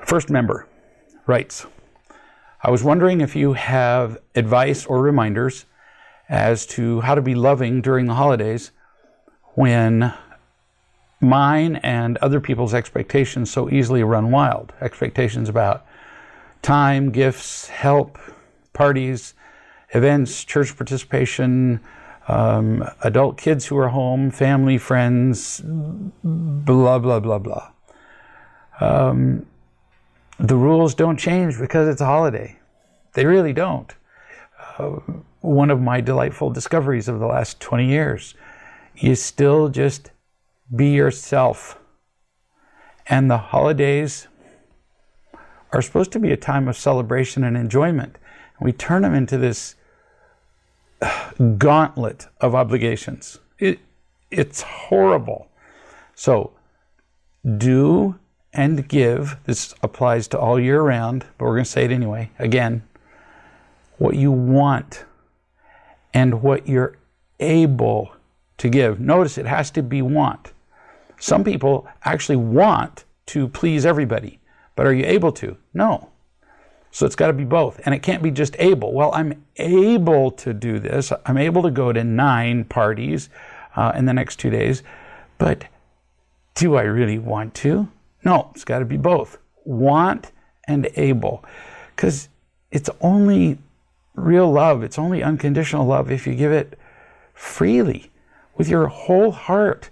First member writes, I was wondering if you have advice or reminders as to how to be loving during the holidays when mine and other people's expectations so easily run wild. Expectations about time, gifts, help, parties, events, church participation, adult kids who are home, family, friends, blah, blah, blah, blah. The rules don't change because it's a holiday. They really don't. One of my delightful discoveries of the last 20 years, you still just be yourself. And the holidays are supposed to be a time of celebration and enjoyment. We turn them into this gauntlet of obligations. It's horrible. So do and give. This applies to all year round, but we're going to say it anyway. Again, what you want and what you're able to give. Notice it has to be want. Some people actually want to please everybody, but are you able to? No. So it's got to be both. And it can't be just able. Well, I'm able to do this. I'm able to go to 9 parties in the next 2 days, but do I really want to? No, it's got to be both. Want and able. Because it's only real love. It's only unconditional love if you give it freely with your whole heart.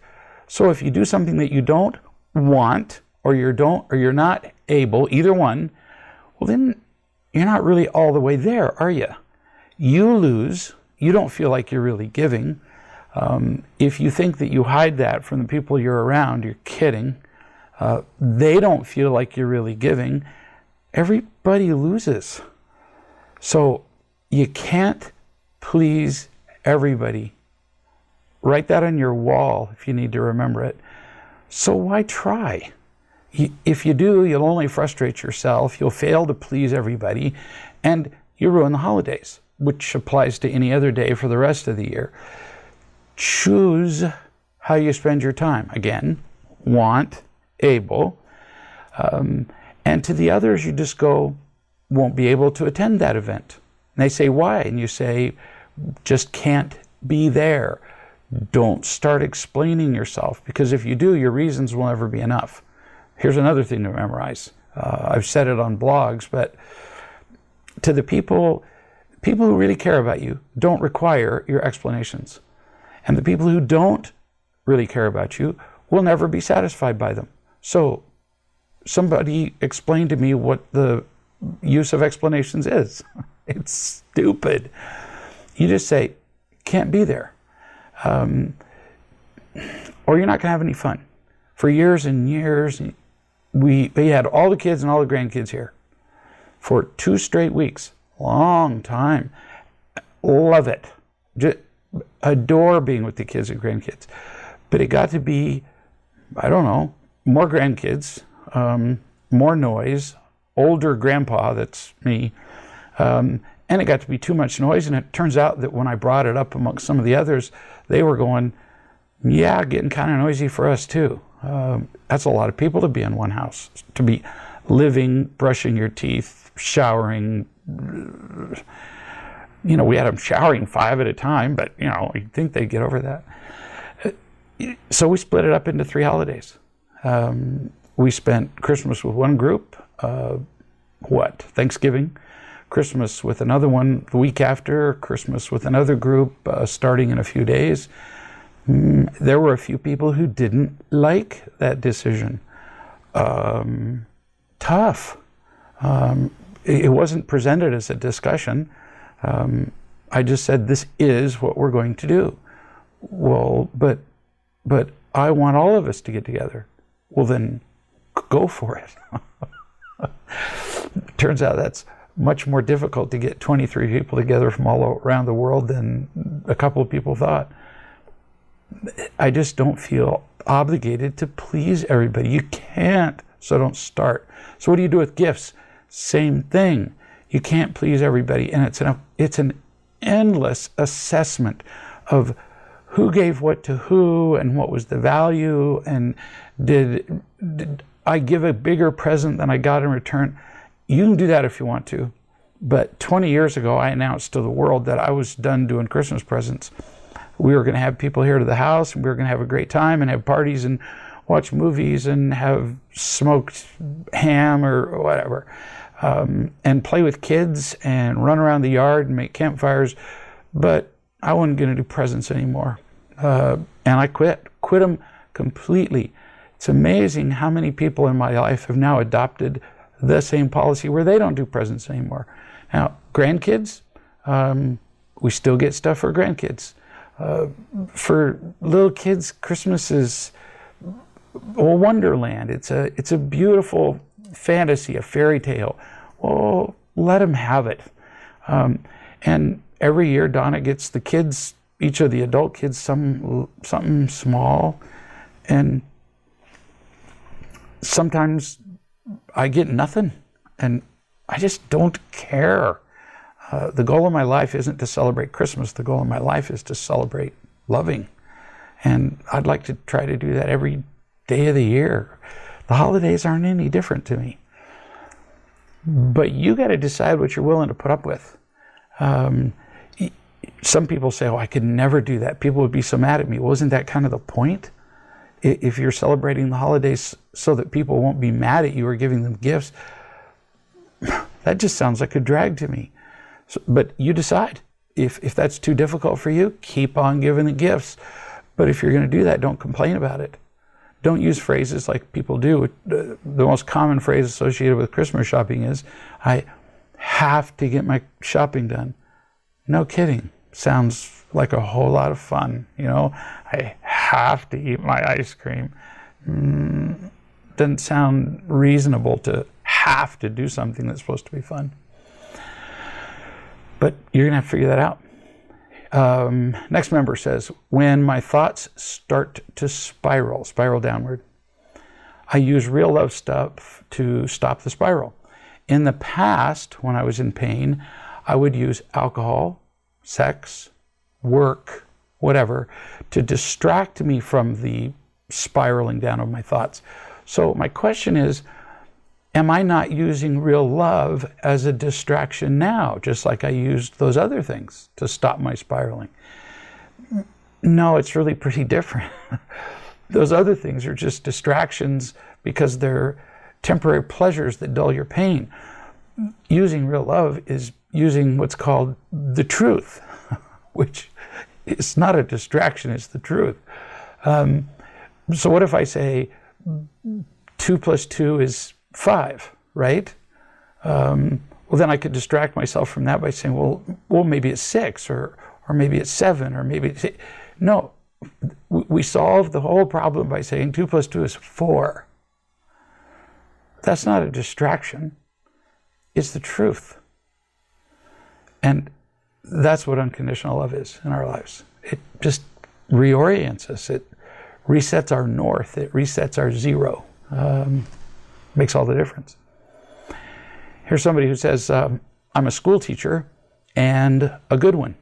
So if you do something that you don't want, or you're not able, either one, well then you're not really all the way there, are you? You lose. You don't feel like you're really giving. If you think that you hide that from the people you're around, you're kidding. They don't feel like you're really giving. Everybody loses. So you can't please everybody. Write that on your wall if you need to remember it. So why try? If you do, you'll only frustrate yourself. You'll fail to please everybody, and you ruin the holidays, which applies to any other day for the rest of the year. Choose how you spend your time. Again, want, able. And to the others, you just go, won't be able to attend that event. And they say, why? And you say, just can't be there. Don't start explaining yourself, because if you do, your reasons will never be enough. Here's another thing to memorize. I've said it on blogs, but to the people who really care about you don't require your explanations. And the people who don't really care about you will never be satisfied by them. So somebody explain to me what the use of explanations is. It's stupid. You just say, can't be there. Or you're not going to have any fun. For years and years, we had all the kids and all the grandkids here for 2 straight weeks. Long time. Love it. Just adore being with the kids and grandkids. But it got to be, I don't know, more grandkids, more noise, older grandpa, that's me, and it got to be too much noise. And it turns out that when I brought it up amongst some of the others, they were going, yeah, getting kind of noisy for us too. That's a lot of people to be in one house, to be living, brushing your teeth, showering. You know, we had them showering 5 at a time, but, you know, you'd think they'd get over that. So we split it up into 3 holidays. We spent Christmas with one group, Thanksgiving, Christmas with another one the week after, Christmas with another group starting in a few days. There were a few people who didn't like that decision. Tough. It wasn't presented as a discussion. I just said, this is what we're going to do. Well, but I want all of us to get together. Well, then go for it. Turns out that's much more difficult to get 23 people together from all around the world than a couple of people thought. I just don't feel obligated to please everybody. You can't, so don't start. So what do you do with gifts? Same thing. You can't please everybody, and it's an endless assessment of who gave what to who and what was the value, and I give a bigger present than I got in return. You can do that if you want to. But 20 years ago, I announced to the world that I was done doing Christmas presents. We were going to have people here to the house, and we were going to have a great time and have parties and watch movies and have smoked ham or whatever, and play with kids and run around the yard and make campfires. But I wasn't going to do presents anymore. And I quit them completely. It's amazing how many people in my life have now adopted the same policy where they don't do presents anymore. Now, grandkids, we still get stuff for grandkids. For little kids, Christmas is a wonderland. It's a beautiful fantasy, a fairy tale. Well, let them have it. And every year, Donna gets the kids, each of the adult kids, something small. And sometimes I get nothing, and I just don't care. The goal of my life isn't to celebrate Christmas. The goal of my life is to celebrate loving. And I'd like to try to do that every day of the year. The holidays aren't any different to me. But you got to decide what you're willing to put up with. Some people say, oh, I could never do that. People would be so mad at me. Well, isn't that kind of the point? If you're celebrating the holidays so that people won't be mad at you or giving them gifts, that just sounds like a drag to me. So, but you decide. If that's too difficult for you, keep on giving the gifts. But if you're going to do that, don't complain about it. Don't use phrases like people do. The most common phrase associated with Christmas shopping is, I have to get my shopping done. No kidding. Sounds like a whole lot of fun. You know, I have to eat my ice cream. Doesn't sound reasonable to have to do something that's supposed to be fun. But you're going to have to figure that out. Next member says, when my thoughts start to spiral downward, I use real love stuff to stop the spiral. In the past, when I was in pain, I would use alcohol, sex, work, whatever, to distract me from the spiraling down of my thoughts. So my question is, am I not using real love as a distraction now, just like I used those other things to stop my spiraling? No, it's really pretty different. Those other things are just distractions because they're temporary pleasures that dull your pain. Using real love is using what's called the truth, which is not a distraction, it's the truth. So what if I say 2 + 2 is 5, right? Well, then I could distract myself from that by saying, well, maybe it's 6, or maybe it's 7, or maybe it's 8. No, we solve the whole problem by saying 2 + 2 is 4. That's not a distraction. It's the truth. And that's what unconditional love is in our lives. It just reorients us. It resets our north. It resets our zero. Makes all the difference. Here's somebody who says, I'm a school teacher and a good one.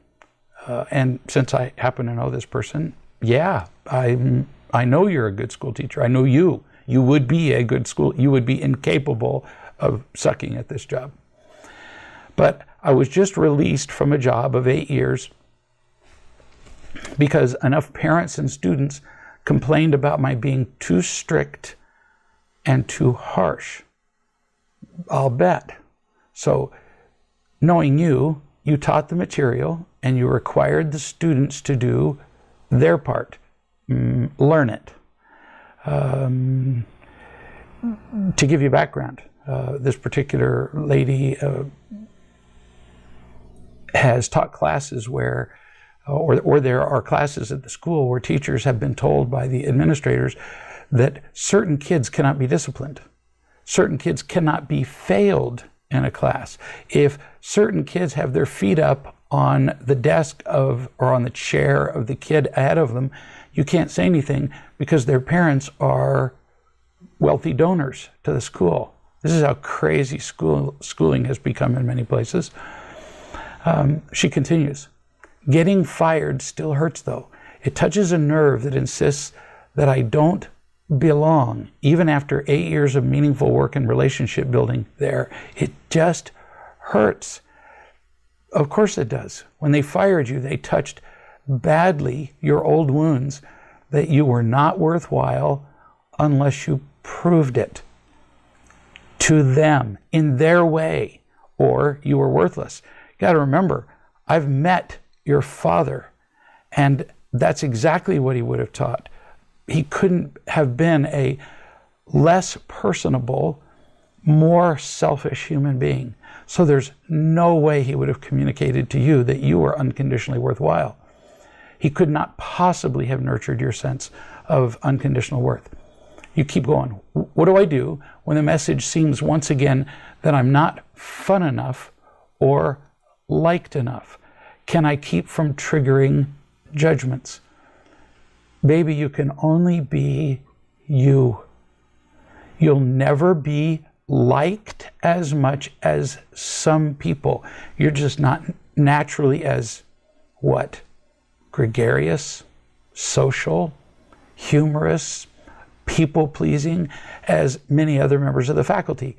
And since I happen to know this person, yeah, I know you're a good school teacher. I know you would be a good school, you would be incapable of sucking at this job. But I was just released from a job of 8 years because enough parents and students complained about my being too strict and too harsh. I'll bet. So knowing you taught the material and you required the students to do their part, learn it. To give you background, this particular lady has taught classes where, or there are classes at the school where teachers have been told by the administrators that certain kids cannot be disciplined. Certain kids cannot be failed in a class. If certain kids have their feet up on the desk of, or on the chair of the kid ahead of them, you can't say anything because their parents are wealthy donors to the school. This is how crazy schooling has become in many places. She continues, getting fired still hurts though. It touches a nerve that insists that I don't belong. Even after 8 years of meaningful work and relationship building there, it just hurts. Of course it does. When they fired you, they touched badly your old wounds that you were not worthwhile unless you proved it to them in their way, or you were worthless. You got to remember, I've met your father, and that's exactly what he would have taught. He couldn't have been a less personable, more selfish human being. So there's no way he would have communicated to you that you were unconditionally worthwhile. He could not possibly have nurtured your sense of unconditional worth. You keep going. What do I do when the message seems once again that I'm not fun enough or liked enough? Can I keep from triggering judgments? Baby, you can only be you. You'll never be liked as much as some people. You're just not naturally as what? Gregarious, social, humorous, people-pleasing as many other members of the faculty.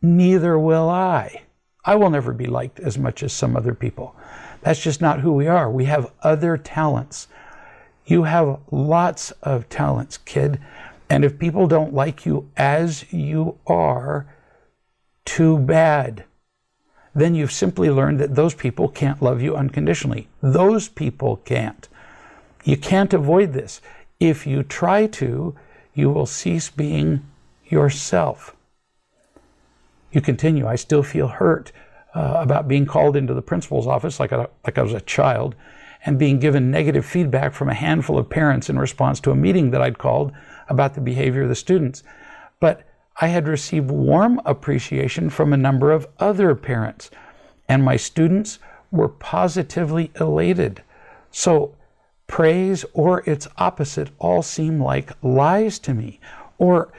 Neither will I. I will never be liked as much as some other people. That's just not who we are. We have other talents. You have lots of talents, kid. And if people don't like you as you are, too bad. Then you've simply learned that those people can't love you unconditionally. Those people can't. You can't avoid this. If you try to, you will cease being yourself. You continue. I still feel hurt about being called into the principal's office like I was a child and being given negative feedback from a handful of parents in response to a meeting that I'd called about the behavior of the students. But I had received warm appreciation from a number of other parents, and my students were positively elated. So praise or its opposite all seem like lies to me. Or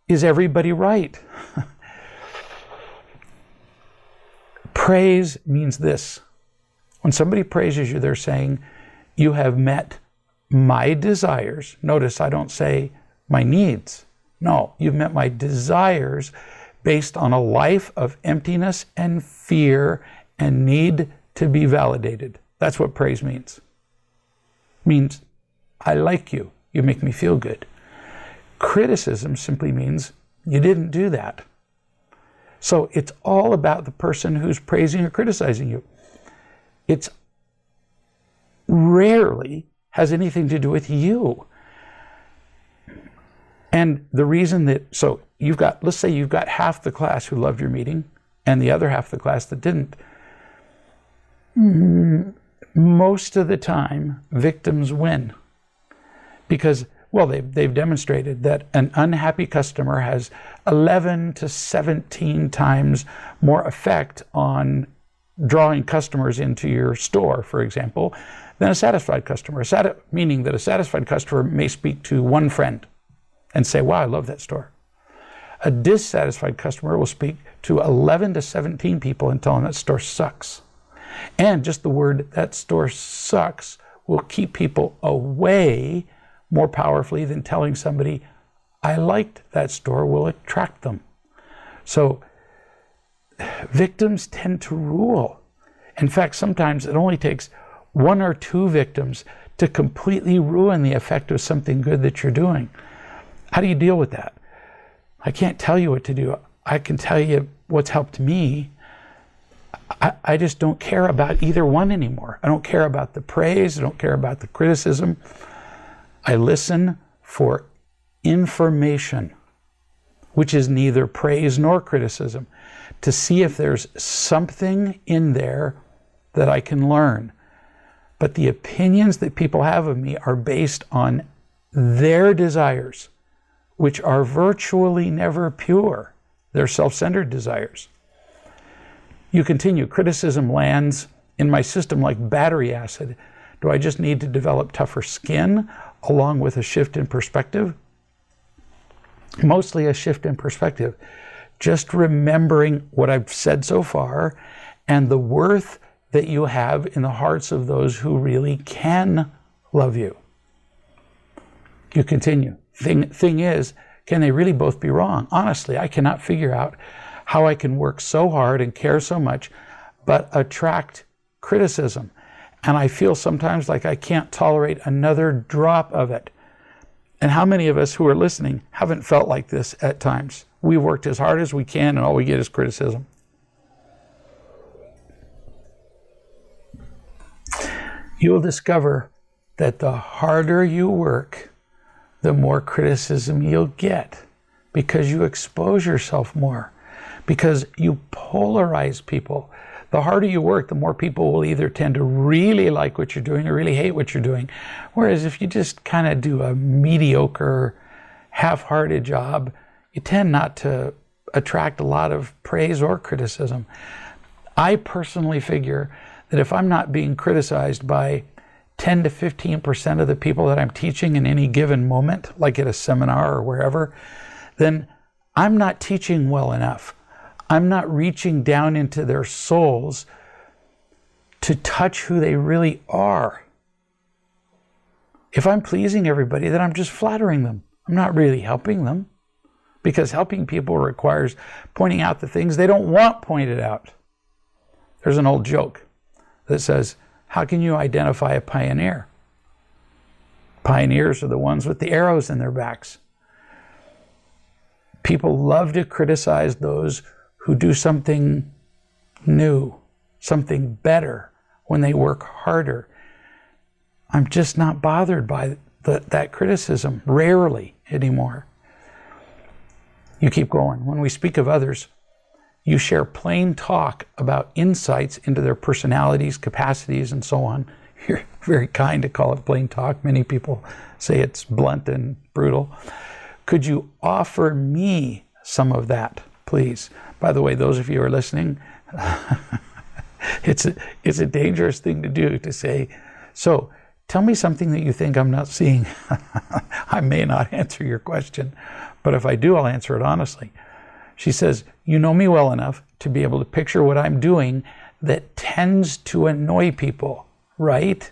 is everybody right? Praise means this. When somebody praises you, they're saying, you have met my desires. Notice I don't say my needs. No, you've met my desires based on a life of emptiness and fear and need to be validated. That's what praise means. It means, I like you. You make me feel good. Criticism simply means you didn't do that. So it's all about the person who's praising or criticizing you. It's rarely has anything to do with you. And the reason that, so you've got, let's say you've got half the class who loved your meeting and the other half of the class that didn't. Most of the time, victims win. Because, well, they've demonstrated that an unhappy customer has 11 to 17 times more effect on drawing customers into your store, for example, than a satisfied customer. Meaning that a satisfied customer may speak to one friend and say, wow, I love that store. A dissatisfied customer will speak to 11 to 17 people and tell them that store sucks. And just the word, that store sucks, will keep people away more powerfully than telling somebody, I liked that store, will attract them. So victims tend to rule. In fact, sometimes it only takes one or two victims to completely ruin the effect of something good that you're doing. How do you deal with that? I can't tell you what to do. I can tell you what's helped me. I just don't care about either one anymore. I don't care about the praise. I don't care about the criticism. I listen for information, which is neither praise nor criticism, to see if there's something in there that I can learn. But the opinions that people have of me are based on their desires, which are virtually never pure. They're self-centered desires. You continue. Criticism lands in my system like battery acid. Do I just need to develop tougher skin along with a shift in perspective? Mostly a shift in perspective. Just remembering what I've said so far and the worth that you have in the hearts of those who really can love you. You continue. Thing is, can they really both be wrong? Honestly, I cannot figure out how I can work so hard and care so much, but attract criticism. And I feel sometimes like I can't tolerate another drop of it. And how many of us who are listening haven't felt like this at times? We've worked as hard as we can, and all we get is criticism. You'll discover that the harder you work, the more criticism you'll get, because you expose yourself more, because you polarize people. The harder you work, the more people will either tend to really like what you're doing or really hate what you're doing. Whereas if you just kind of do a mediocre, half-hearted job, you tend not to attract a lot of praise or criticism. I personally figure that if I'm not being criticized by 10 to 15% of the people that I'm teaching in any given moment, like at a seminar or wherever, then I'm not teaching well enough. I'm not reaching down into their souls to touch who they really are. If I'm pleasing everybody, then I'm just flattering them. I'm not really helping them, because helping people requires pointing out the things they don't want pointed out. There's an old joke that says, how can you identify a pioneer? Pioneers are the ones with the arrows in their backs. People love to criticize those who do something new, something better, when they work harder. I'm just not bothered by that criticism, rarely anymore. You keep going. When we speak of others, you share plain talk about insights into their personalities, capacities, and so on. You're very kind to call it plain talk. Many people say it's blunt and brutal. Could you offer me some of that, please? By the way, those of you who are listening, it's a dangerous thing to do, to say, so tell me something that you think I'm not seeing. I may not answer your question, but if I do, I'll answer it honestly. She says, you know me well enough to be able to picture what I'm doing that tends to annoy people, right?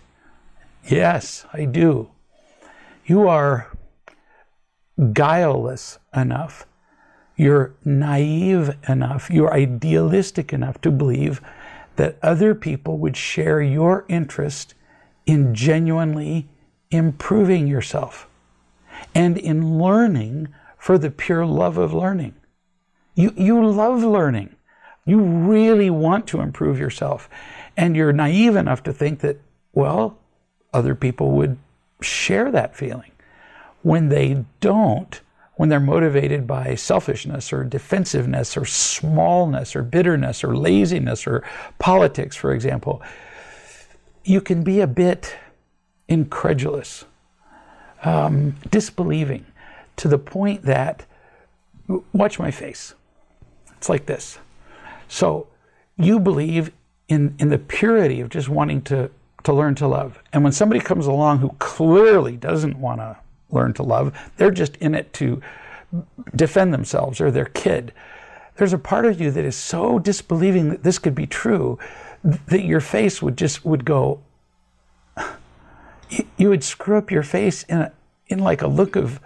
Yes, I do. You are guileless enough, you're naive enough, you're idealistic enough to believe that other people would share your interest in genuinely improving yourself and in learning for the pure love of learning. You love learning. You really want to improve yourself. And you're naive enough to think that, well, other people would share that feeling. When they don't, when they're motivated by selfishness or defensiveness or smallness or bitterness or laziness or politics, for example, you can be a bit incredulous, disbelieving, to the point that, watch my face. It's like this. So you believe in the purity of just wanting to learn to love. And when somebody comes along who clearly doesn't want to learn to love, they're just in it to defend themselves or their kid. There's a part of you that is so disbelieving that this could be true that your face would go, you would screw up your face in like a look of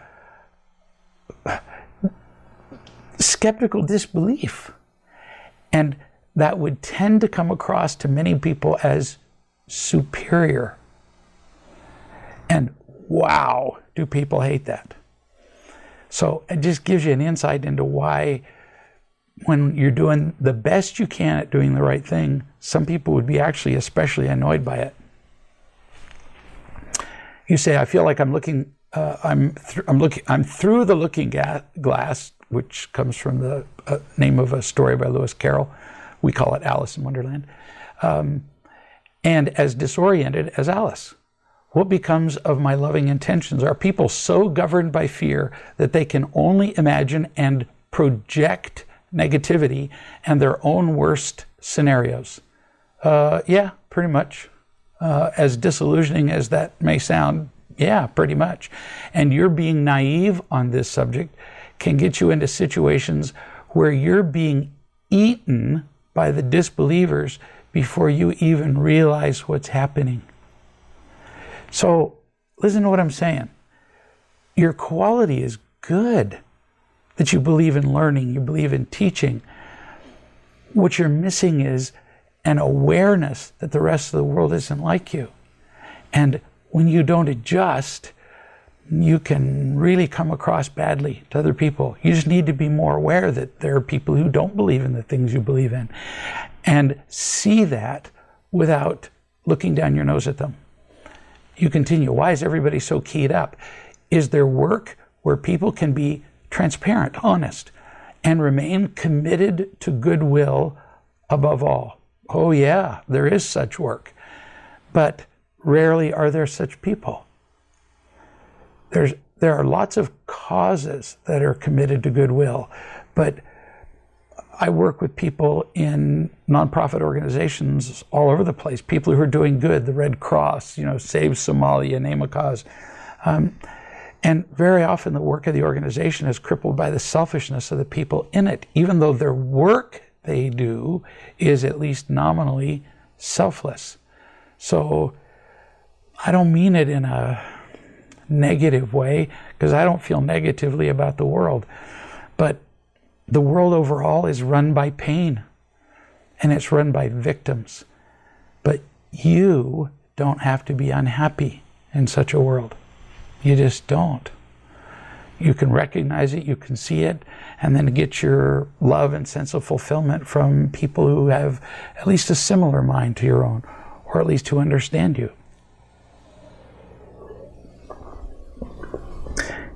skeptical disbelief. And that would tend to come across to many people as superior. And wow, do people hate that. So it just gives you an insight into why, when you're doing the best you can at doing the right thing, some people would be actually especially annoyed by it. You say, I feel like I'm looking, I'm through the looking glass, which comes from the name of a story by Lewis Carroll. We call it Alice in Wonderland. And as disoriented as Alice. What becomes of my loving intentions? Are people so governed by fear that they can only imagine and project negativity and their own worst scenarios? Yeah, pretty much. As disillusioning as that may sound, yeah, pretty much. And you're being naive on this subject can get you into situations where you're being eaten by the disbelievers before you even realize what's happening. So listen to what I'm saying. your quality is good, that you believe in learning, you believe in teaching. What you're missing is an awareness that the rest of the world isn't like you. And when you don't adjust, you can really come across badly to other people. You just need to be more aware that there are people who don't believe in the things you believe in, and see that without looking down your nose at them. You continue. Why is everybody so keyed up? Is there work where people can be transparent, honest, and remain committed to goodwill above all? Oh yeah, there is such work. But rarely are there such people. There are lots of causes that are committed to goodwill, but I work with people in nonprofit organizations all over the place, people who are doing good, the Red Cross, Save Somalia, name a cause. And very often the work of the organization is crippled by the selfishness of the people in it, even though their work they do is at least nominally selfless. So I don't mean it in a negative way, because I don't feel negatively about the world. But the world overall is run by pain, and it's run by victims. But you don't have to be unhappy in such a world. You just don't. You can recognize it, you can see it, and then get your love and sense of fulfillment from people who have at least a similar mind to your own, or at least who understand you.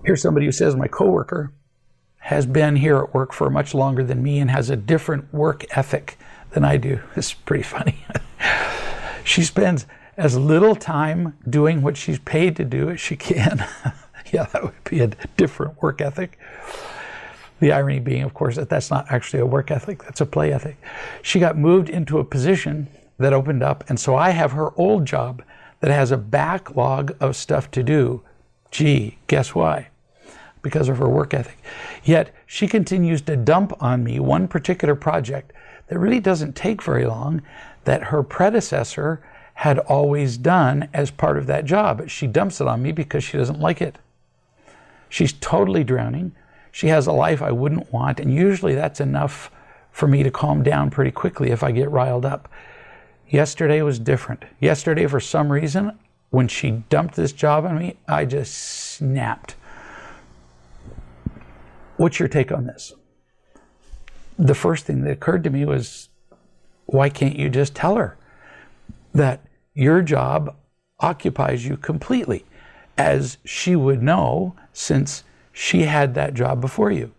Here's somebody who says, my coworker has been here at work for much longer than me and has a different work ethic than I do. This is pretty funny. She spends as little time doing what she's paid to do as she can. Yeah, that would be a different work ethic. The irony being, of course, that that's not actually a work ethic, that's a play ethic. She got moved into a position that opened up, and so I have her old job that has a backlog of stuff to do. Gee, guess why? Because of her work ethic. Yet she continues to dump on me one particular project that really doesn't take very long, that her predecessor had always done as part of that job. She dumps it on me because she doesn't like it. She's totally drowning. She has a life I wouldn't want, and usually that's enough for me to calm down pretty quickly if I get riled up. Yesterday was different. Yesterday, for some reason, when she dumped this job on me, I just snapped. What's your take on this? The first thing that occurred to me was, why can't you just tell her that your job occupies you completely, as she would know since she had that job before you?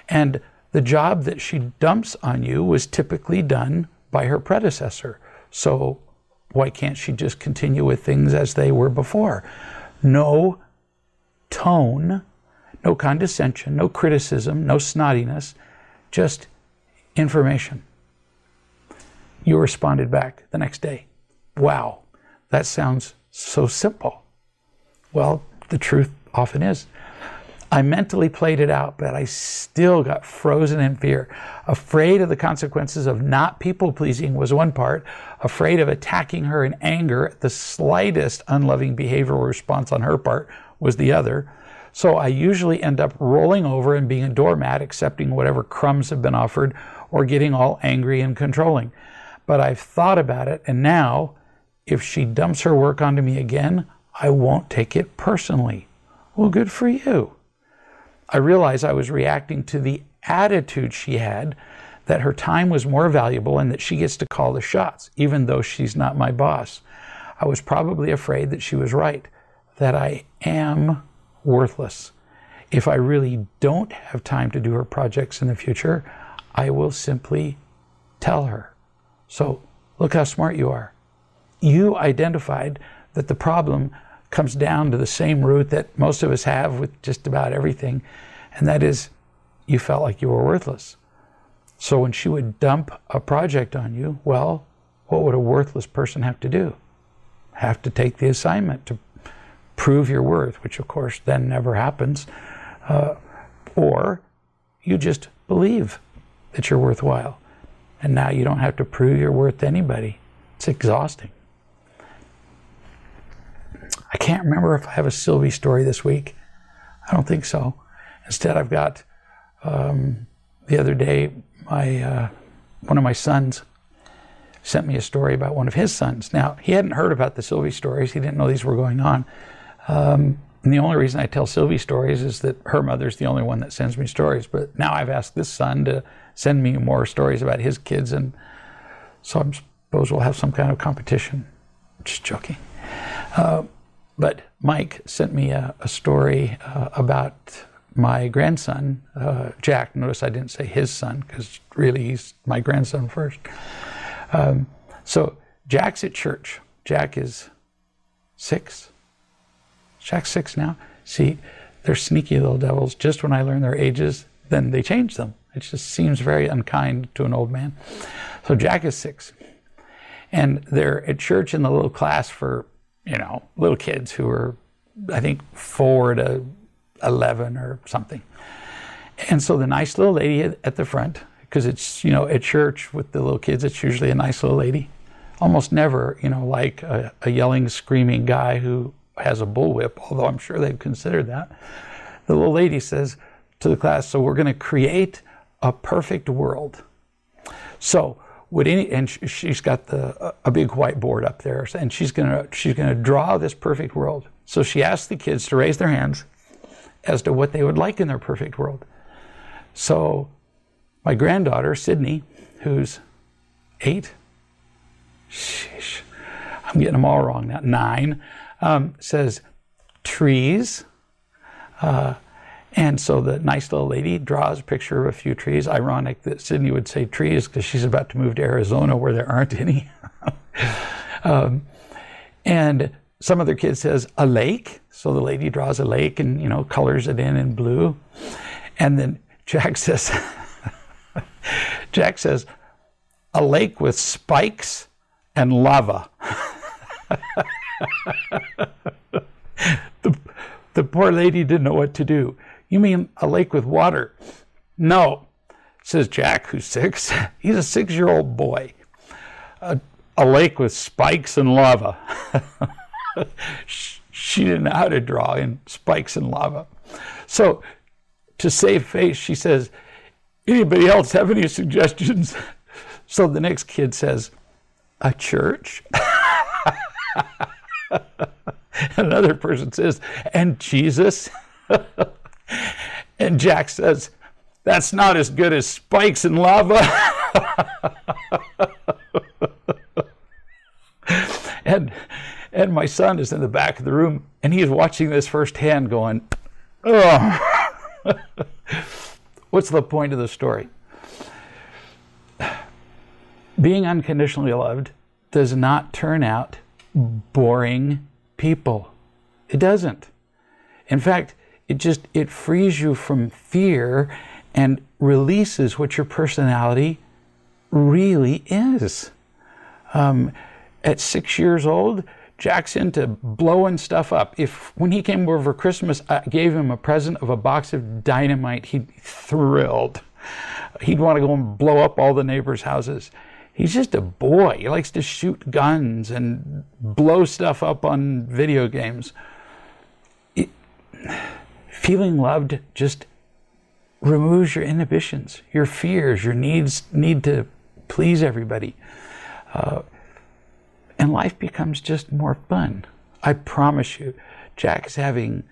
And the job that she dumps on you was typically done by her predecessor. So why can't she just continue with things as they were before? No tone, no condescension, no criticism, no snottiness, just information. You responded back the next day. Wow, that sounds so simple. Well, the truth often is. I mentally played it out, but I still got frozen in fear. Afraid of the consequences of not people-pleasing was one part. Afraid of attacking her in anger at the slightest unloving behavioral response on her part was the other. So I usually end up rolling over and being a doormat, accepting whatever crumbs have been offered, or getting all angry and controlling. But I've thought about it, and now, if she dumps her work onto me again, I won't take it personally. Well, good for you. I realized I was reacting to the attitude she had, that her time was more valuable and that she gets to call the shots, even though she's not my boss. I was probably afraid that she was right, that I am worthless. If I really don't have time to do her projects in the future, I will simply tell her. So look how smart you are. You identified that the problem comes down to the same root that most of us have with just about everything, and that is you felt like you were worthless. So when she would dump a project on you, well, what would a worthless person have to do? Have to take the assignment to prove your worth, which of course then never happens. Or you just believe that you're worthwhile, and now you don't have to prove your worth to anybody. It's exhausting. I can't remember if I have a Sylvie story this week. I don't think so. Instead, I've got, the other day, one of my sons sent me a story about one of his sons. Now, he hadn't heard about the Sylvie stories. He didn't know these were going on. And the only reason I tell Sylvie stories is that her mother's the only one that sends me stories. But now I've asked this son to send me more stories about his kids, and so I suppose we'll have some kind of competition. Just joking. But Mike sent me a story about my grandson, Jack. Notice I didn't say his son, because really he's my grandson first. So Jack's at church. Jack is 6. Jack's 6 now. See, they're sneaky little devils. Just when I learn their ages, then they change them. It just seems very unkind to an old man. So Jack is 6. And they're at church in the little class for, little kids who are, I think, 4 to 11 or something. And so the nice little lady at the front, because it's, at church with the little kids, it's usually a nice little lady. Almost never, like a yelling, screaming guy who has a bullwhip, although I'm sure they've considered that. The little lady says to the class, so we're going to create a perfect world. So and she's got a big whiteboard up there, and she's gonna draw this perfect world. So she asked the kids to raise their hands as to what they would like in their perfect world. So my granddaughter, Sydney, who's 8, sheesh, I'm getting them all wrong now, 9, says trees. And so the nice little lady draws a picture of a few trees. Ironic that Sydney would say trees because she's about to move to Arizona where there aren't any. And some other kid says a lake. So the lady draws a lake and, colors it in blue. And then Jack says, a lake with spikes and lava. The poor lady didn't know what to do. You mean a lake with water? No, says Jack, who's 6. He's a 6-year-old boy. A lake with spikes and lava. She didn't know how to draw in spikes and lava. So to save face, she says, anybody else have any suggestions? So the next kid says, a church? Another person says, and Jesus? And Jack says, that's not as good as spikes and lava. And my son is in the back of the room, and he's watching this firsthand going, oh. What's the point of the story? Being unconditionally loved does not turn out boring people. It doesn't. In fact, it frees you from fear and releases what your personality really is. At 6 years old, Jack's into blowing stuff up. When he came over for Christmas, I gave him a present of a box of dynamite, he'd be thrilled. He'd want to go and blow up all the neighbors' houses. He's just a boy. He likes to shoot guns and blow stuff up on video games. Feeling loved just removes your inhibitions, your fears, your need to please everybody. And life becomes just more fun. I promise you, Jack is having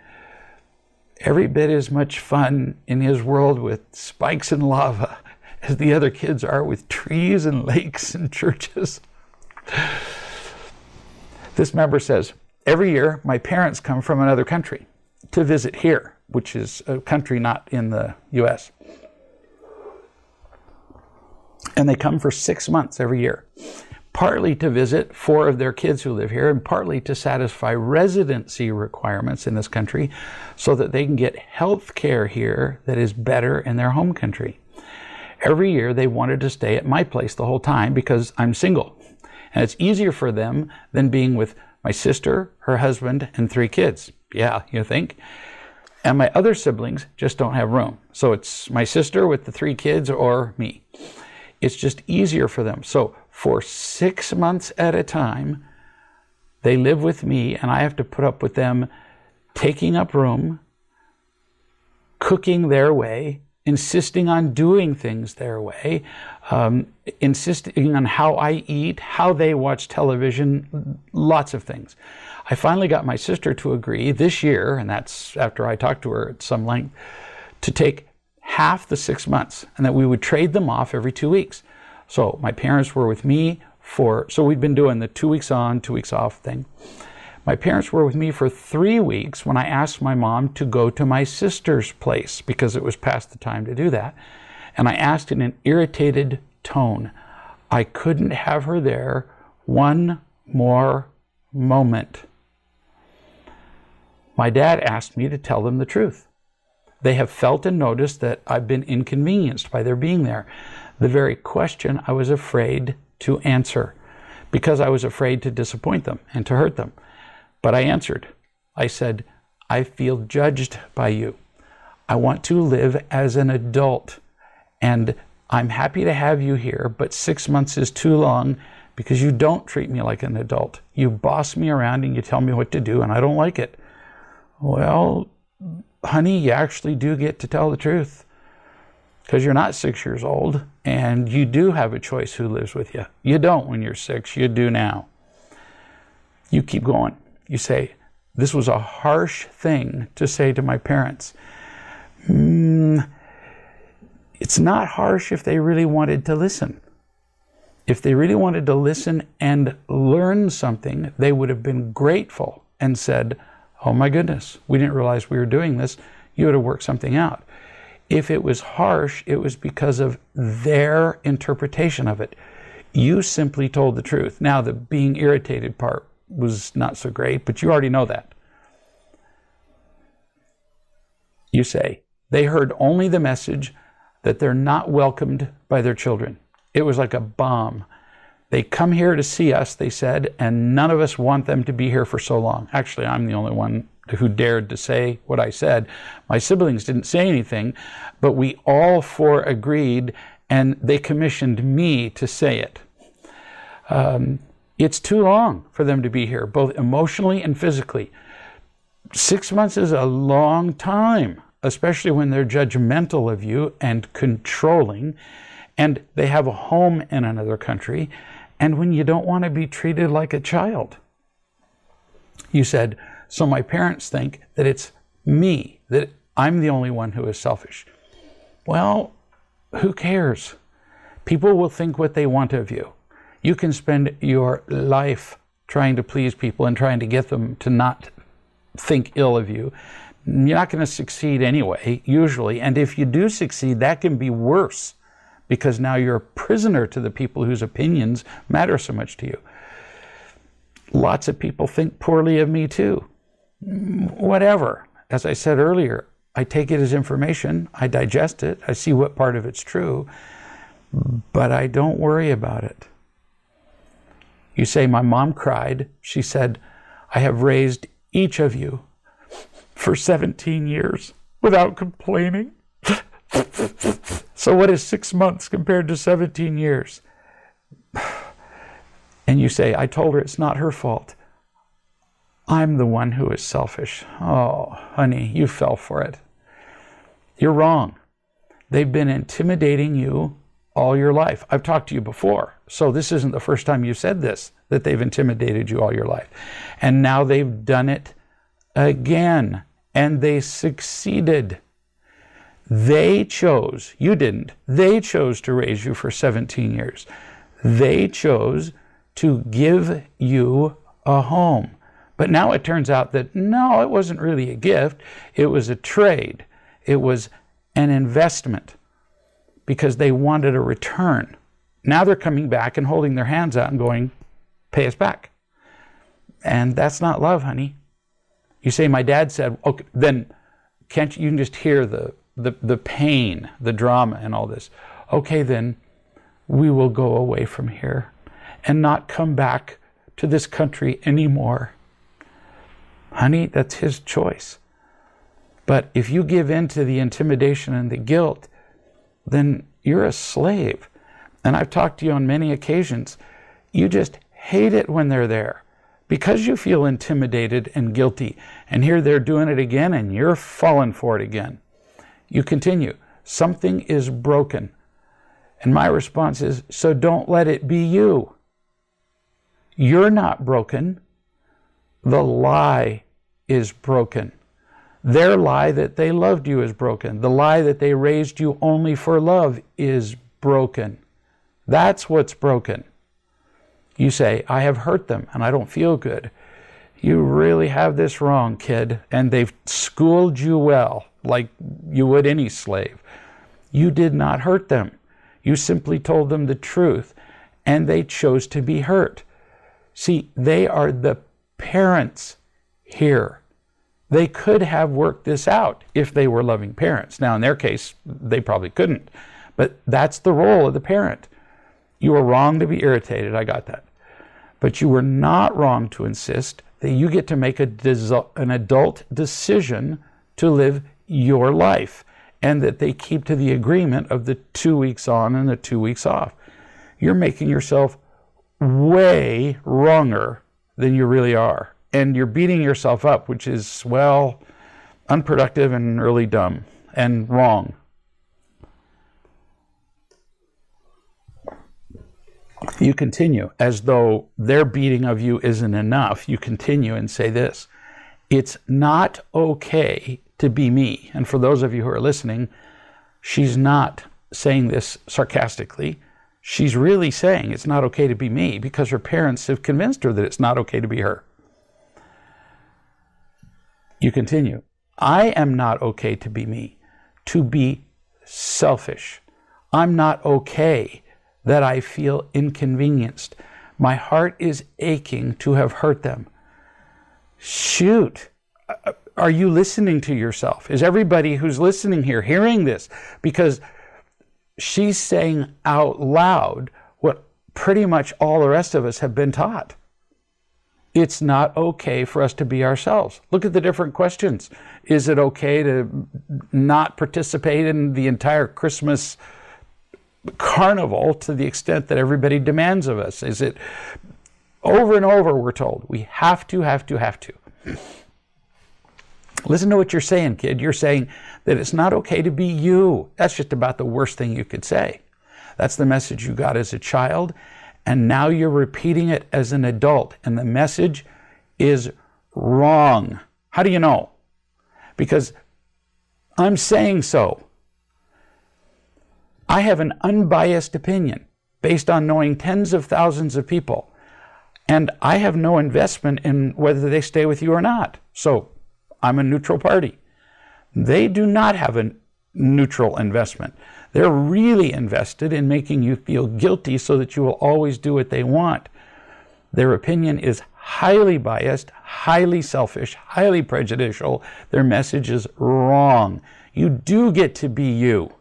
every bit as much fun in his world with spikes and lava as the other kids are with trees and lakes and churches. This member says, every year my parents come from another country to visit here, which is a country not in the U.S. And they come for 6 months every year, partly to visit 4 of their kids who live here and partly to satisfy residency requirements in this country so that they can get health care here that is better in their home country. Every year they wanted to stay at my place the whole time because I'm single. And it's easier for them than being with my sister, her husband, and 3 kids. Yeah, you think? And my other siblings just don't have room. So it's my sister with the 3 kids or me. It's just easier for them. So for 6 months at a time, they live with me and I have to put up with them taking up room, cooking their way, insisting on doing things their way, insisting on how I eat, how they watch television, lots of things. I finally got my sister to agree this year, and that's after I talked to her at some length, to take half the 6 months, and that we would trade them off every 2 weeks. So my parents were with me so we'd been doing the 2 weeks on, 2 weeks off thing. My parents were with me for 3 weeks when I asked my mom to go to my sister's place because it was past the time to do that. And I asked in an irritated tone. I couldn't have her there one more moment. My dad asked me to tell them the truth. They have felt and noticed that I've been inconvenienced by their being there. The very question I was afraid to answer because I was afraid to disappoint them and to hurt them. But I answered. I said, I feel judged by you. I want to live as an adult, and I'm happy to have you here, but 6 months is too long because you don't treat me like an adult. You boss me around and you tell me what to do, and I don't like it. Well, honey, you actually do get to tell the truth because you're not 6 years old, and you do have a choice who lives with you. You don't when you're 6. You do now. You keep going. You say, this was a harsh thing to say to my parents. It's not harsh if they really wanted to listen. If they really wanted to listen and learn something, they would have been grateful and said, oh my goodness, we didn't realize we were doing this. You would have worked something out. If it was harsh, it was because of their interpretation of it. You simply told the truth. Now, the being irritated part was not so great, but you already know that. You say, they heard only the message that they're not welcomed by their children. It was like a bomb. They come here to see us, they said, and none of us want them to be here for so long. Actually, I'm the only one who dared to say what I said. My siblings didn't say anything, but we all four agreed, and they commissioned me to say it. It's too long for them to be here, both emotionally and physically. 6 months is a long time, especially when they're judgmental of you and controlling, and they have a home in another country, and when you don't want to be treated like a child. You said, so my parents think that it's me, that I'm the only one who is selfish. Well, who cares? People will think what they want of you. You can spend your life trying to please people and trying to get them to not think ill of you. You're not going to succeed anyway, usually. And if you do succeed, that can be worse because now you're a prisoner to the people whose opinions matter so much to you. Lots of people think poorly of me too. Whatever. As I said earlier, I take it as information. I digest it. I see what part of it's true, but I don't worry about it. You say, my mom cried. She said, I have raised each of you for 17 years without complaining. So what is 6 months compared to 17 years? And you say, I told her it's not her fault. I'm the one who is selfish. Oh, honey, you fell for it. You're wrong. They've been intimidating you all your life. I've talked to you before, so this isn't the first time you've said this, that they've intimidated you all your life. And now they've done it again, and they succeeded. They chose, you didn't, they chose to raise you for 17 years. They chose to give you a home. But now it turns out that no, it wasn't really a gift. It was a trade. It was an investment because they wanted a return. Now they're coming back and holding their hands out and going, pay us back. And that's not love, honey. You say, my dad said, okay, then can't you can just hear the pain, the drama and all this. Okay, then we will go away from here and not come back to this country anymore. Honey, that's his choice. But if you give in to the intimidation and the guilt, then you're a slave. And I've talked to you on many occasions. You just hate it when they're there because you feel intimidated and guilty. And here they're doing it again and you're falling for it again. You continue, something is broken. And my response is, so don't let it be you. You're not broken. The lie is broken. Their lie that they loved you is broken. The lie that they raised you only for love is broken. That's what's broken. You say, I have hurt them and I don't feel good. You really have this wrong, kid. And they've schooled you well, like you would any slave. You did not hurt them. You simply told them the truth, and they chose to be hurt. See, they are the parents here. They could have worked this out if they were loving parents. Now, in their case, they probably couldn't. But that's the role of the parent. You were wrong to be irritated. I got that. But you were not wrong to insist that you get to make an adult decision to live your life, and that they keep to the agreement of the 2 weeks on and the 2 weeks off. You're making yourself way wronger than you really are. And you're beating yourself up, which is, well, unproductive and really dumb and wrong. You continue, as though their beating of you isn't enough. You continue and say this, it's not okay to be me. And for those of you who are listening, she's not saying this sarcastically. She's really saying it's not okay to be me because her parents have convinced her that it's not okay to be her. You continue, I am not okay to be me, to be selfish. I'm not okay that I feel inconvenienced. My heart is aching to have hurt them. Shoot. Are you listening to yourself? Is everybody who's listening here hearing this? Because she's saying out loud what pretty much all the rest of us have been taught. It's not okay for us to be ourselves. Look at the different questions. Is it okay to not participate in the entire Christmas carnival to the extent that everybody demands of us? Is it over and over we're told we have to. Listen to what you're saying, kid. You're saying that it's not okay to be you. That's just about the worst thing you could say. That's the message you got as a child, and now you're repeating it as an adult, and the message is wrong. How do you know? Because I'm saying so. I have an unbiased opinion based on knowing tens of thousands of people, and I have no investment in whether they stay with you or not. So I'm a neutral party. They do not have a neutral investment. They're really invested in making you feel guilty so that you will always do what they want. Their opinion is highly biased, highly selfish, highly prejudicial. Their message is wrong. You do get to be you.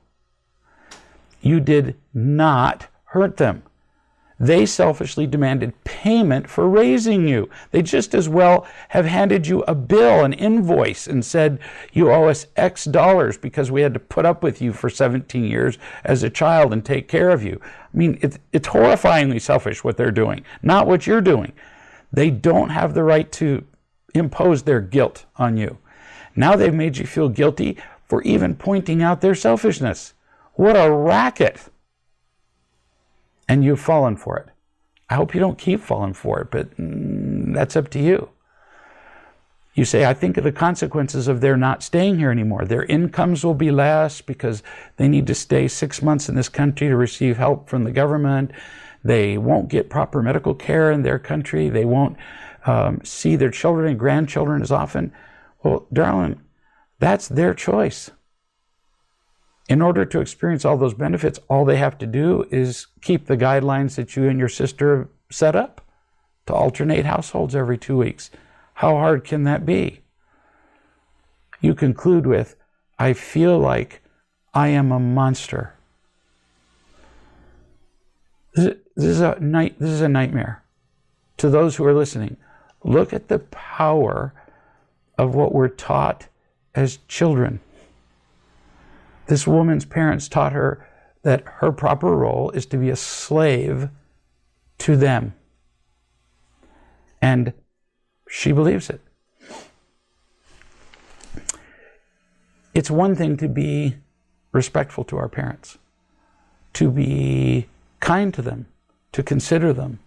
You did not hurt them. They selfishly demanded payment for raising you. They just as well have handed you a bill, an invoice, and said, you owe us X dollars because we had to put up with you for 17 years as a child and take care of you. I mean, it's horrifyingly selfish what they're doing, not what you're doing. They don't have the right to impose their guilt on you. Now they've made you feel guilty for even pointing out their selfishness. What a racket! And you've fallen for it. I hope you don't keep falling for it, but that's up to you. You say, I think of the consequences of their not staying here anymore. Their incomes will be less because they need to stay 6 months in this country to receive help from the government. They won't get proper medical care in their country. They won't see their children and grandchildren as often. Well, darling, that's their choice. In order to experience all those benefits, all they have to do is keep the guidelines that you and your sister set up to alternate households every 2 weeks. How hard can that be? You conclude with, I feel like I am a monster. This is a nightmare. To those who are listening, look at the power of what we're taught as children. This woman's parents taught her that her proper role is to be a slave to them. And she believes it. It's one thing to be respectful to our parents, to be kind to them, to consider them.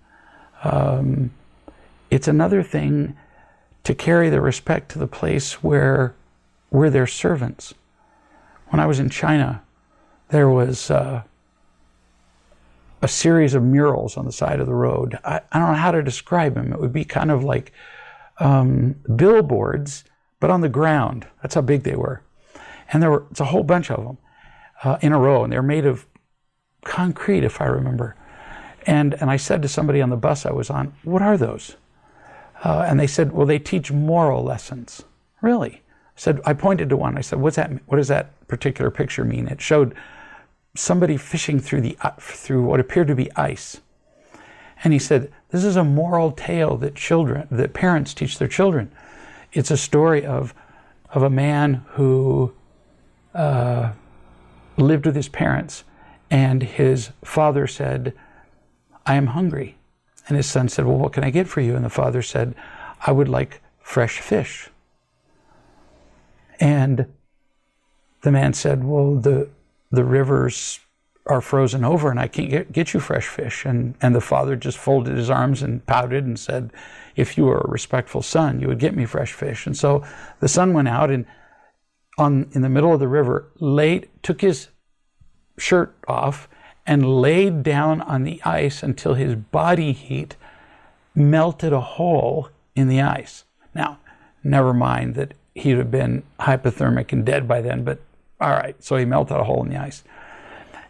It's another thing to carry the respect to the place where we're their servants. When I was in China, there was a series of murals on the side of the road. I don't know how to describe them. It would be kind of like billboards, but on the ground. That's how big they were. And it's a whole bunch of them in a row, and they're made of concrete, if I remember. And I said to somebody on the bus I was on, what are those? And they said, well, they teach moral lessons. Really? I pointed to one. I said, what does that particular picture mean? It showed somebody fishing through what appeared to be ice. And he said, this is a moral tale that parents teach their children. It's a story of a man who lived with his parents, and his father said, I am hungry. And his son said, well, what can I get for you? And the father said, I would like fresh fish. And the man said, well, the rivers are frozen over and I can't get you fresh fish. And the father just folded his arms and pouted and said, if you were a respectful son, you would get me fresh fish. And so the son went out and in the middle of the river, took his shirt off and laid down on the ice until his body heat melted a hole in the ice. Now, never mind that he'd have been hypothermic and dead by then, but all right, so he melted a hole in the ice.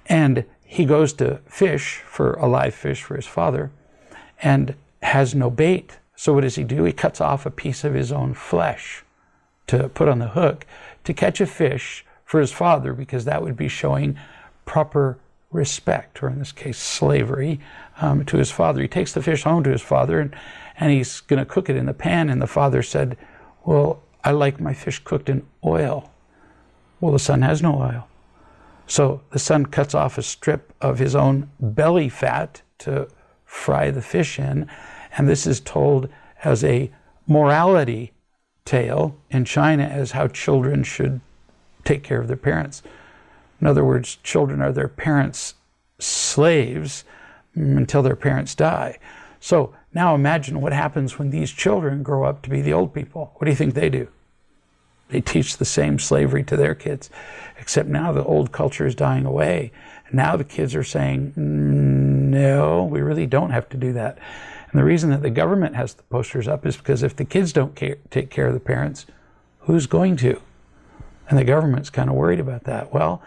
And he goes to fish for a live fish for his father and has no bait. So what does he do? He cuts off a piece of his own flesh to put on the hook to catch a fish for his father, because that would be showing proper respect, or in this case, slavery, to his father. He takes the fish home to his father and he's going to cook it in the pan. And the father said, well, I like my fish cooked in oil. Well, the son has no oil. So the son cuts off a strip of his own belly fat to fry the fish in. And this is told as a morality tale in China as how children should take care of their parents. In other words, children are their parents' slaves until their parents die. So now imagine what happens when these children grow up to be the old people. What do you think they do? They teach the same slavery to their kids, except now the old culture is dying away. And now the kids are saying, no, we really don't have to do that. And the reason that the government has the posters up is because if the kids don't take care of the parents, who's going to? And the government's kind of worried about that. Well,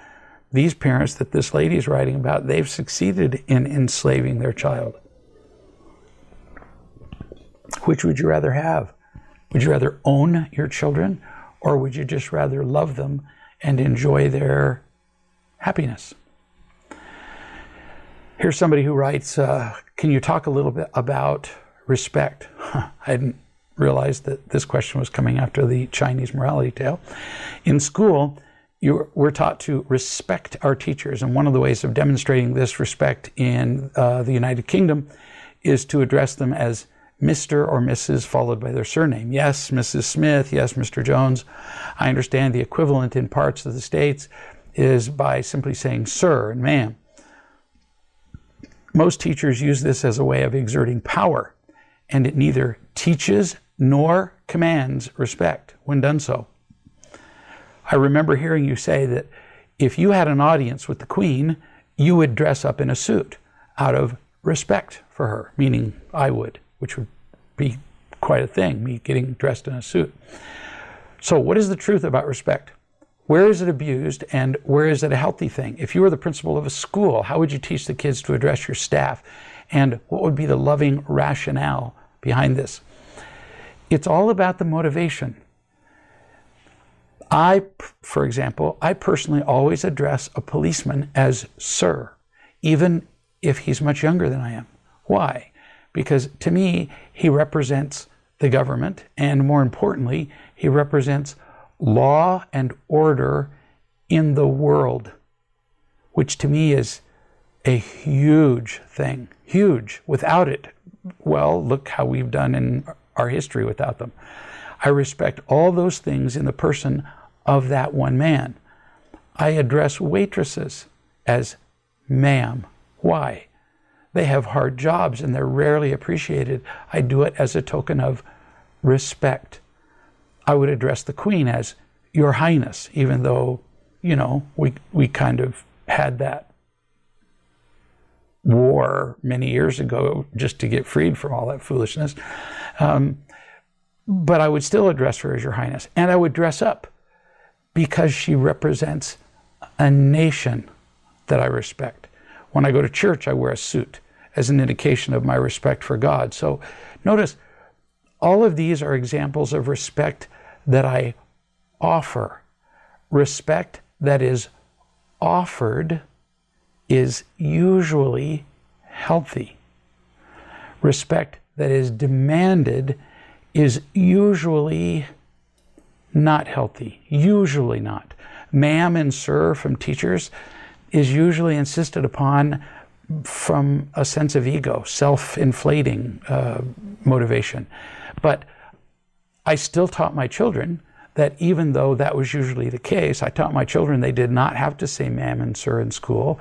these parents that this lady is writing about, they've succeeded in enslaving their child. Which would you rather have? Would you rather own your children, or would you just rather love them and enjoy their happiness? Here's somebody who writes, can you talk a little bit about respect? I hadn't realized that this question was coming after the Chinese morality tale. In school, we're taught to respect our teachers, and one of the ways of demonstrating this respect in the United Kingdom is to address them as Mr. or Mrs. followed by their surname. Yes, Mrs. Smith. Yes, Mr. Jones. I understand the equivalent in parts of the States is by simply saying sir and ma'am. Most teachers use this as a way of exerting power, and it neither teaches nor commands respect when done so. I remember hearing you say that if you had an audience with the Queen, you would dress up in a suit out of respect for her, meaning I would, which would be quite a thing, me getting dressed in a suit. So what is the truth about respect? Where is it abused, and where is it a healthy thing? If you were the principal of a school, how would you teach the kids to address your staff? And what would be the loving rationale behind this? It's all about the motivation. For example, I personally always address a policeman as sir, even if he's much younger than I am. Why? Because to me, he represents the government, and more importantly, he represents law and order in the world, which to me is a huge thing. Huge. Without it, well, look how we've done in our history without them. I respect all those things in the person of that one man. I address waitresses as ma'am. Why? They have hard jobs and they're rarely appreciated. I do it as a token of respect. I would address the Queen as Your Highness, even though, you know, we kind of had that war many years ago just to get freed from all that foolishness. But I would still address her as Your Highness. And I would dress up because she represents a nation that I respect. When I go to church, I wear a suit as an indication of my respect for God. So notice, all of these are examples of respect that I offer. Respect that is offered is usually healthy. Respect that is demanded is usually not healthy. Usually not. Ma'am and sir from teachers is usually insisted upon from a sense of ego, self-inflating motivation. But I still taught my children that even though that was usually the case, I taught my children they did not have to say ma'am and sir in school,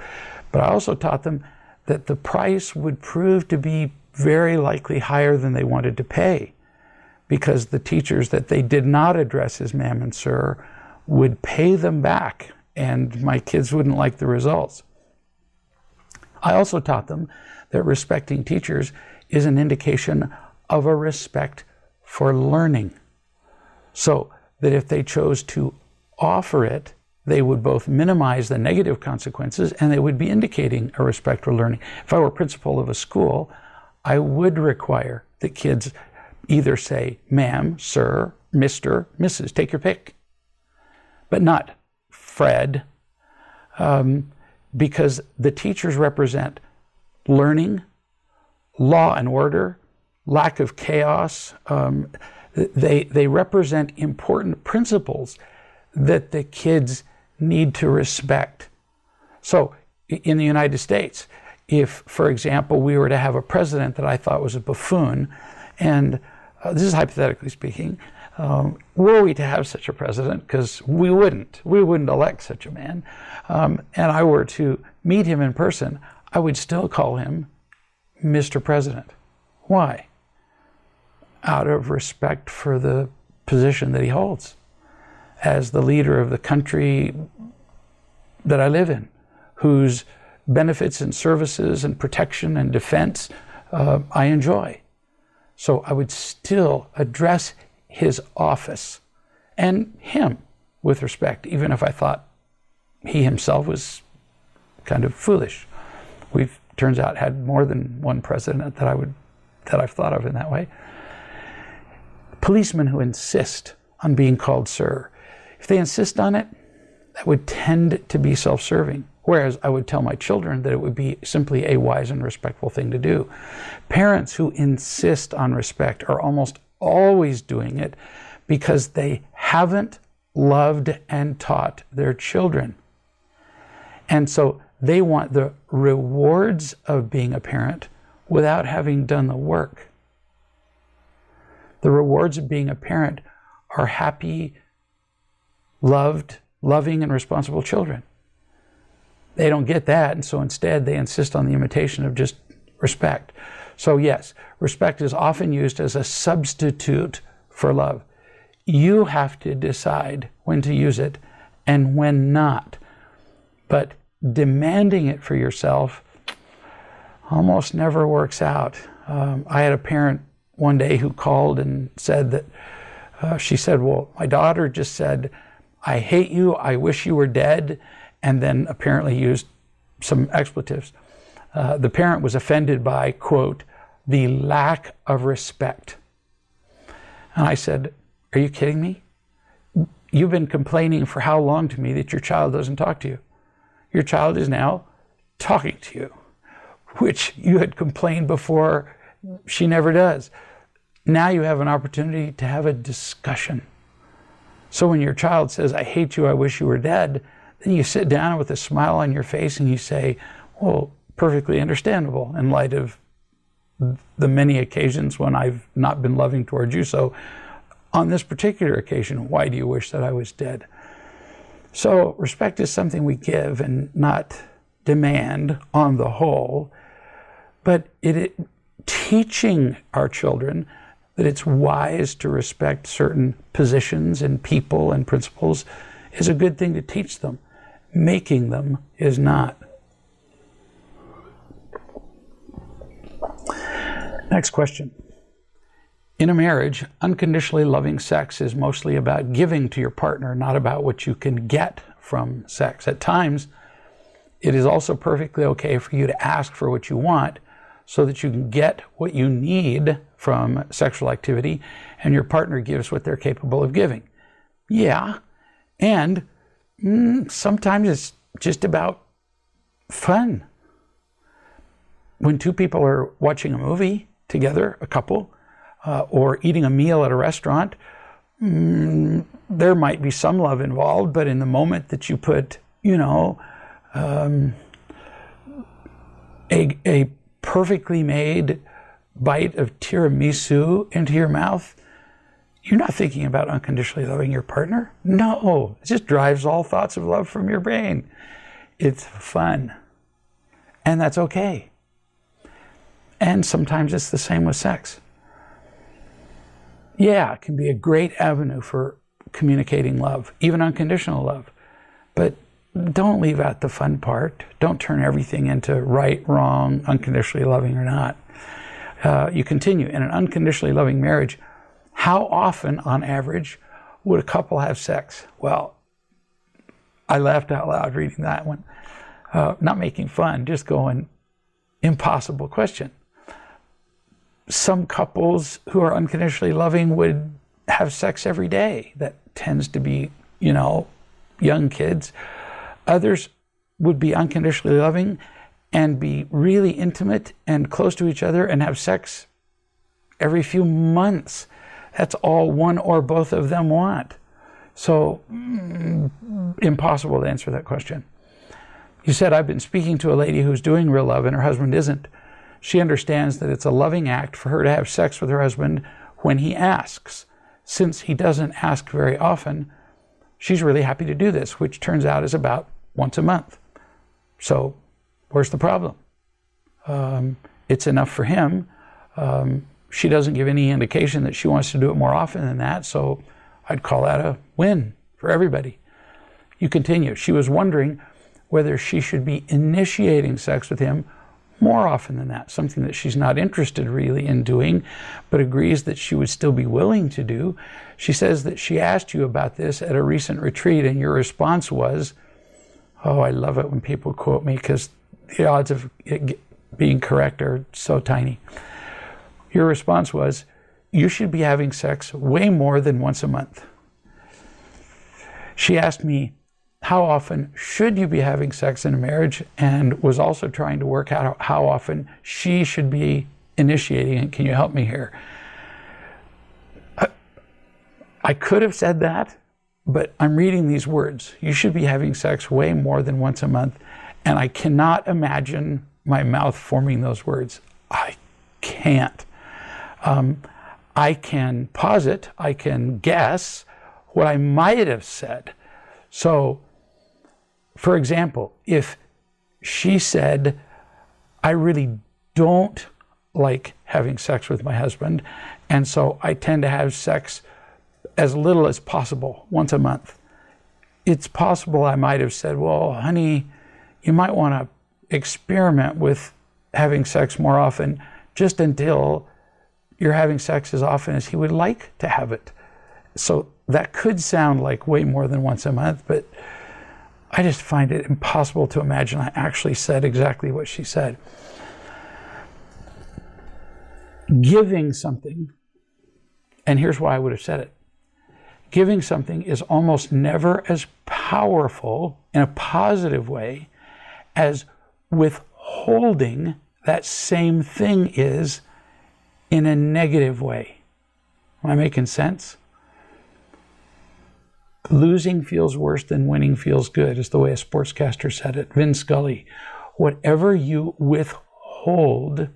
but I also taught them that the price would prove to be very likely higher than they wanted to pay, because the teachers that they did not address as ma'am and sir would pay them back, and my kids wouldn't like the results. I also taught them that respecting teachers is an indication of a respect for learning. So that if they chose to offer it, they would both minimize the negative consequences and they would be indicating a respect for learning. If I were principal of a school, I would require that kids either say ma'am, sir, Mr., Mrs., take your pick, but not Fred, because the teachers represent learning, law and order, lack of chaos. They represent important principles that the kids need to respect. So in the United States, if, for example, we were to have a president that I thought was a buffoon, and this is hypothetically speaking, were we to have such a president, because we wouldn't elect such a man, and I were to meet him in person, I would still call him Mr. President. Why? Out of respect for the position that he holds as the leader of the country that I live in, whose benefits and services and protection and defense I enjoy. So I would still address his office and him with respect, even if I thought he himself was kind of foolish. We've, turns out, had more than one president that I've thought of in that way. Policemen who insist on being called sir, if they insist on it, that would tend to be self-serving. Whereas I would tell my children that it would be simply a wise and respectful thing to do. Parents who insist on respect are almost always doing it because they haven't loved and taught their children. And so they want the rewards of being a parent without having done the work. The rewards of being a parent are happy, loving, and responsible children. They don't get that, and so instead they insist on the imitation of just respect. So yes, respect is often used as a substitute for love. You have to decide when to use it and when not. But demanding it for yourself almost never works out. I had a parent one day who called and said that, she said, well, my daughter just said, I hate you, I wish you were dead, and then apparently used some expletives. The parent was offended by, quote, the lack of respect. And I said, are you kidding me? You've been complaining for how long to me that your child doesn't talk to you? Your child is now talking to you, which you had complained before she never does. Now you have an opportunity to have a discussion. So when your child says, I hate you, I wish you were dead, then you sit down with a smile on your face and you say, well, perfectly understandable in light of the many occasions when I've not been loving towards you. So on this particular occasion, why do you wish that I was dead? So respect is something we give and not demand on the whole, but teaching our children that it's wise to respect certain positions and people and principles is a good thing to teach them. Making them is not. Next question. In a marriage, unconditionally loving sex is mostly about giving to your partner, not about what you can get from sex. At times, it is also perfectly okay for you to ask for what you want so that you can get what you need from sexual activity, and your partner gives what they're capable of giving. Yeah, and sometimes it's just about fun. When two people are watching a movie together, a couple, or eating a meal at a restaurant, there might be some love involved, but in the moment that you put, a perfectly made bite of tiramisu into your mouth, you're not thinking about unconditionally loving your partner. No, it just drives all thoughts of love from your brain. It's fun, and that's okay. And sometimes it's the same with sex. Yeah, it can be a great avenue for communicating love, even unconditional love. But don't leave out the fun part. Don't turn everything into right, wrong, unconditionally loving or not. You continue. In an unconditionally loving marriage, how often, on average, would a couple have sex? Well, I laughed out loud reading that one. Not making fun, just going, impossible question. Some couples who are unconditionally loving would have sex every day. That tends to be, young kids. Others would be unconditionally loving and be really intimate and close to each other and have sex every few months. That's all one or both of them want. So, impossible to answer that question. You said, I've been speaking to a lady who's doing real love and her husband isn't. She understands that it's a loving act for her to have sex with her husband when he asks. Since he doesn't ask very often, she's really happy to do this, which turns out is about once a month. So where's the problem? It's enough for him. She doesn't give any indication that she wants to do it more often than that, so I'd call that a win for everybody. You continue. She was wondering whether she should be initiating sex with him more often than that, something that she's not interested really in doing, but agrees that she would still be willing to do. She says that she asked you about this at a recent retreat, and your response was, oh, I love it when people quote me because the odds of it being correct are so tiny. Your response was, you should be having sex way more than once a month. She asked me, how often should you be having sex in a marriage, and was also trying to work out how often she should be initiating it. Can you help me here? I could have said that, but I'm reading these words. You should be having sex way more than once a month, and I cannot imagine my mouth forming those words. I can't. I can posit, I can guess what I might have said. So, for example, if she said, I really don't like having sex with my husband, and so I tend to have sex as little as possible, once a month. It's possible I might have said, well, honey, you might want to experiment with having sex more often just until you're having sex as often as he would like to have it. So that could sound like way more than once a month, but I just find it impossible to imagine I actually said exactly what she said. Giving something, and here's why I would have said it. Giving something is almost never as powerful in a positive way as withholding that same thing is in a negative way. Am I making sense? Losing feels worse than winning feels good, is the way a sportscaster said it. Vin Scully. Whatever you withhold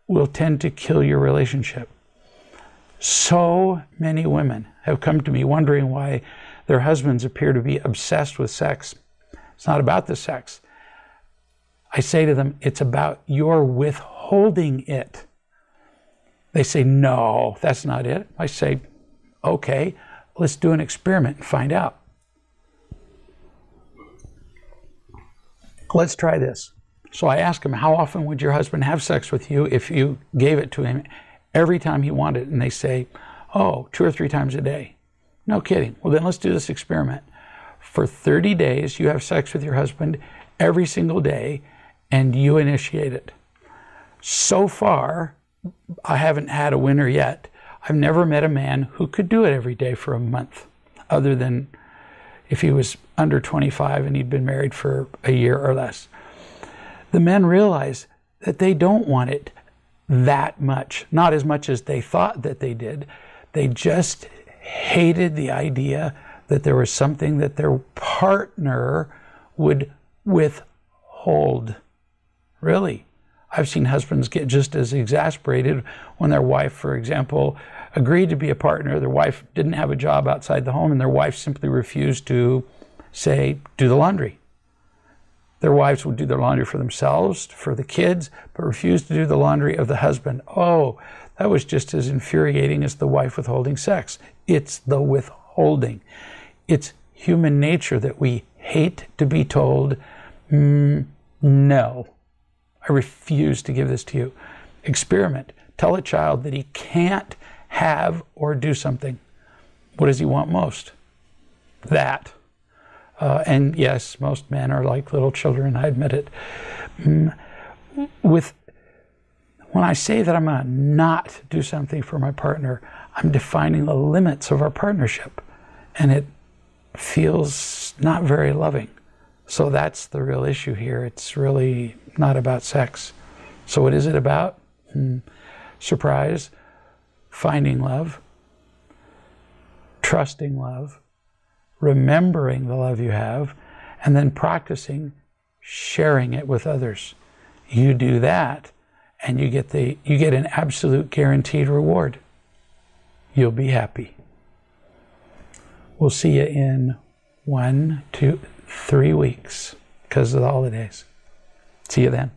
will tend to kill your relationship. So many women have come to me wondering why their husbands appear to be obsessed with sex. It's not about the sex. I say to them, it's about your withholding it. They say, no, that's not it. I say, okay, let's do an experiment and find out. Let's try this. So I ask them, how often would your husband have sex with you if you gave it to him every time he wanted? And they say, oh, 2 or 3 times a day. No kidding. Well, then let's do this experiment. For 30 days, you have sex with your husband every single day, and you initiate it. So far, I haven't had a winner yet. I've never met a man who could do it every day for a month, other than if he was under 25 and he'd been married for a year or less. The men realize that they don't want it that much, not as much as they thought that they did. They just hated the idea that there was something that their partner would withhold. Really. I've seen husbands get just as exasperated when their wife, for example, agreed to be a partner. Their wife didn't have a job outside the home, and their wife simply refused to, say, do the laundry. Their wives would do their laundry for themselves, for the kids, but refused to do the laundry of the husband. Oh, that was just as infuriating as the wife withholding sex. It's the withholding. It's human nature that we hate to be told, no, I refuse to give this to you. Experiment. Tell a child that he can't have or do something. What does he want most? That. And yes, most men are like little children, I admit it. When I say that I'm going to not do something for my partner, I'm defining the limits of our partnership. And it feels not very loving. So that's the real issue here. It's really not about sex. So what is it about? Surprise, finding love, trusting love, remembering the love you have, and then practicing sharing it with others. You do that, and you get an absolute guaranteed reward. You'll be happy. We'll see you in 1, 2, 3 weeks because of the holidays. See you then.